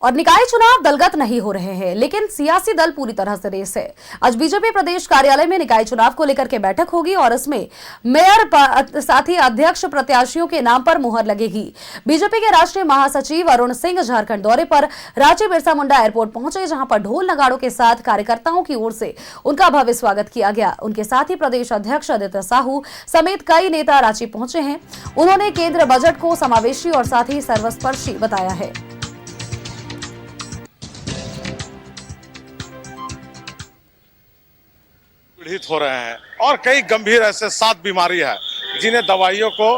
और निकाय चुनाव दलगत नहीं हो रहे हैं, लेकिन सियासी दल पूरी तरह से रेस है। आज बीजेपी प्रदेश कार्यालय में निकाय चुनाव को लेकर के बैठक होगी और इसमें मेयर साथ ही अध्यक्ष प्रत्याशियों के नाम पर मुहर लगेगी। बीजेपी के राष्ट्रीय महासचिव अरुण सिंह झारखंड दौरे पर रांची बिरसा मुंडा एयरपोर्ट पहुंचे, जहां पर ढोल नगाड़ों के साथ कार्यकर्ताओं की ओर से उनका भव्य स्वागत किया गया। उनके साथ ही प्रदेश अध्यक्ष आदित्य साहू समेत कई नेता रांची पहुंचे हैं। उन्होंने केंद्र बजट को समावेशी और साथ ही सर्वस्पर्शी बताया है। पीड़ित हो रहे हैं और कई गंभीर ऐसे 7 बीमारी है जिन्हें दवाइयों को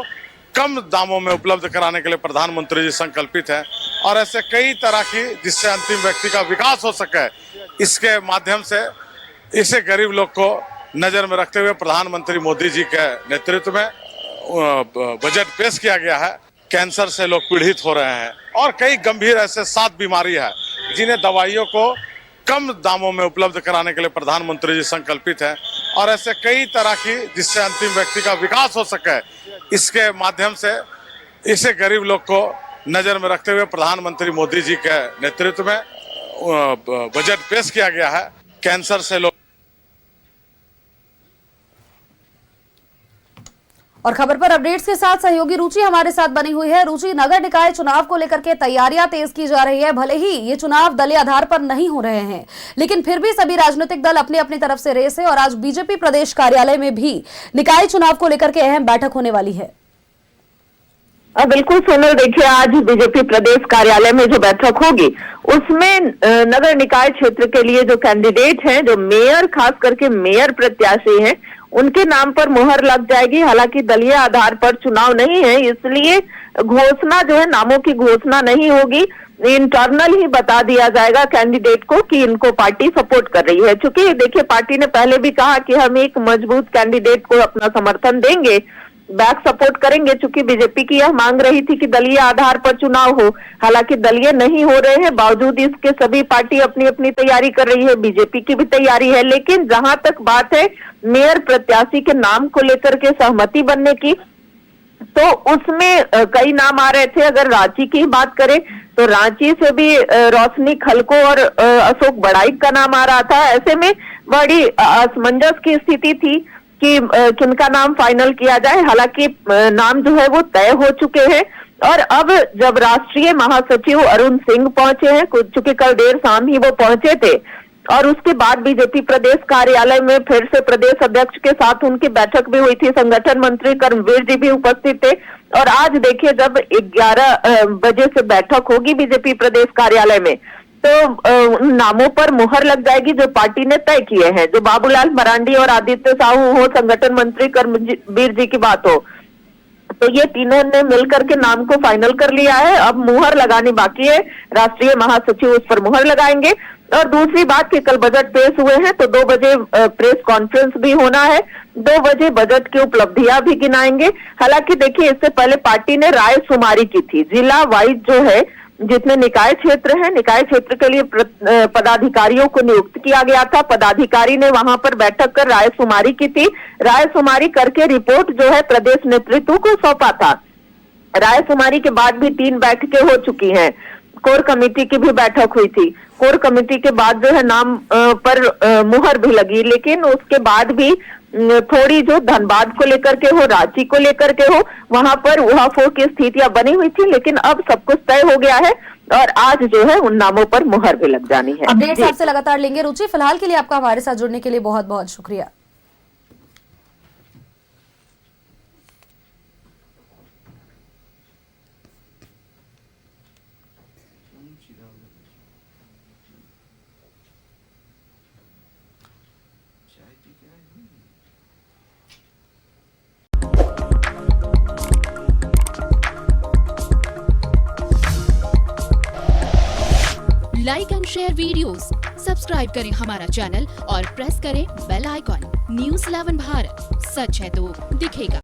कम दामों में उपलब्ध कराने के लिए प्रधानमंत्री जी संकल्पित हैं और ऐसे कई तरह की जिससे अंतिम व्यक्ति का विकास हो सके, इसके माध्यम से इसे गरीब लोग को नजर में रखते हुए प्रधानमंत्री मोदी जी के नेतृत्व में बजट पेश किया गया है। कैंसर से लोग पीड़ित हो रहे हैं और कई गंभीर ऐसे 7 बीमारी है जिन्हें दवाइयों को कम दामों में उपलब्ध कराने के लिए प्रधानमंत्री जी संकल्पित हैं और ऐसे कई तरह की जिससे अंतिम व्यक्ति का विकास हो सके, इसके माध्यम से इसे गरीब लोग को नजर में रखते हुए प्रधानमंत्री मोदी जी के नेतृत्व में बजट पेश किया गया है। कैंसर से लोग और खबर पर अपडेट्स के साथ सहयोगी रुचि हमारे साथ बनी हुई है। रुचि, नगर निकाय चुनाव को लेकर के तैयारियां तेज की जा रही है। भले ही ये चुनाव दलीय आधार पर नहीं हो रहे हैं, लेकिन फिर भी सभी राजनीतिक दल अपनी अपनी तरफ से रेस है और आज बीजेपी प्रदेश कार्यालय में भी निकाय चुनाव को लेकर के अहम बैठक होने वाली है। बिल्कुल सोनल, देखिए आज बीजेपी प्रदेश कार्यालय में जो बैठक होगी उसमें नगर निकाय क्षेत्र के लिए जो कैंडिडेट हैं, जो मेयर, खास करके मेयर प्रत्याशी हैं, उनके नाम पर मुहर लग जाएगी। हालांकि दलीय आधार पर चुनाव नहीं है, इसलिए घोषणा जो है, नामों की घोषणा नहीं होगी। इंटरनल ही बता दिया जाएगा कैंडिडेट को कि इनको पार्टी सपोर्ट कर रही है। चूंकि देखिए पार्टी ने पहले भी कहा कि हम एक मजबूत कैंडिडेट को अपना समर्थन देंगे, बैक सपोर्ट करेंगे। चूंकि बीजेपी की यह मांग रही थी कि दलीय आधार पर चुनाव हो, हालांकि दलीय नहीं हो रहे हैं, बावजूद इसके सभी पार्टी अपनी अपनी तैयारी कर रही है। बीजेपी की भी तैयारी है, लेकिन जहां तक बात है मेयर प्रत्याशी के नाम को लेकर के सहमति बनने की, तो उसमें कई नाम आ रहे थे। अगर रांची की बात करें तो रांची से भी रोशनी खलको और अशोक बड़ाइक का नाम आ रहा था। ऐसे में बड़ी असमंजस की स्थिति थी कि किनका नाम फाइनल किया जाए। हालांकि नाम जो है वो तय हो चुके हैं और अब जब राष्ट्रीय महासचिव अरुण सिंह पहुंचे हैं, चूंकि कल देर शाम ही वो पहुंचे थे, और उसके बाद बीजेपी प्रदेश कार्यालय में फिर से प्रदेश अध्यक्ष के साथ उनकी बैठक भी हुई थी। संगठन मंत्री कर्मवीर जी भी उपस्थित थे और आज देखिए जब 11 बजे से बैठक होगी बीजेपी प्रदेश कार्यालय में, तो नामों पर मुहर लग जाएगी जो पार्टी ने तय किए हैं। जो बाबूलाल मरांडी और आदित्य साहू हो, संगठन मंत्री कर्मवीर जी की बात हो, तो ये तीनों ने मिलकर के नाम को फाइनल कर लिया है। अब मुहर लगानी बाकी है, राष्ट्रीय महासचिव उस पर मुहर लगाएंगे। और दूसरी बात कि कल बजट पेश हुए हैं तो 2 बजे प्रेस कॉन्फ्रेंस भी होना है, 2 बजे बजट की उपलब्धियां भी गिनाएंगे। हालांकि देखिए इससे पहले पार्टी ने राय शुमारी की थी, जिला वाइज जो है, जितने निकाय क्षेत्र है, निकाय क्षेत्र के लिए पदाधिकारियों को नियुक्त किया गया था। पदाधिकारी ने वहां पर बैठक कर राय शुमारी की थी। राय शुमारी करके रिपोर्ट जो है प्रदेश नेतृत्व को सौंपा था। राय शुमारी के बाद भी 3 बैठकें हो चुकी हैं। कोर कमेटी की भी बैठक हुई थी। कोर कमेटी के बाद जो है नाम पर मुहर भी लगी, लेकिन उसके बाद भी थोड़ी जो धनबाद को लेकर के हो, रांची को लेकर के हो, वहां पर उहापोह की स्थितियां बनी हुई थी, लेकिन अब सब कुछ तय हो गया है और आज जो है उन नामों पर मुहर भी लग जानी है। अपडेट्स आपसे लगातार लेंगे रुचि। फिलहाल के लिए आपका हमारे साथ जुड़ने के लिए बहुत बहुत शुक्रिया। Like and share videos, subscribe करें हमारा चैनल और प्रेस करें बेल आइकॉन। News 11 भारत, सच है तो दिखेगा।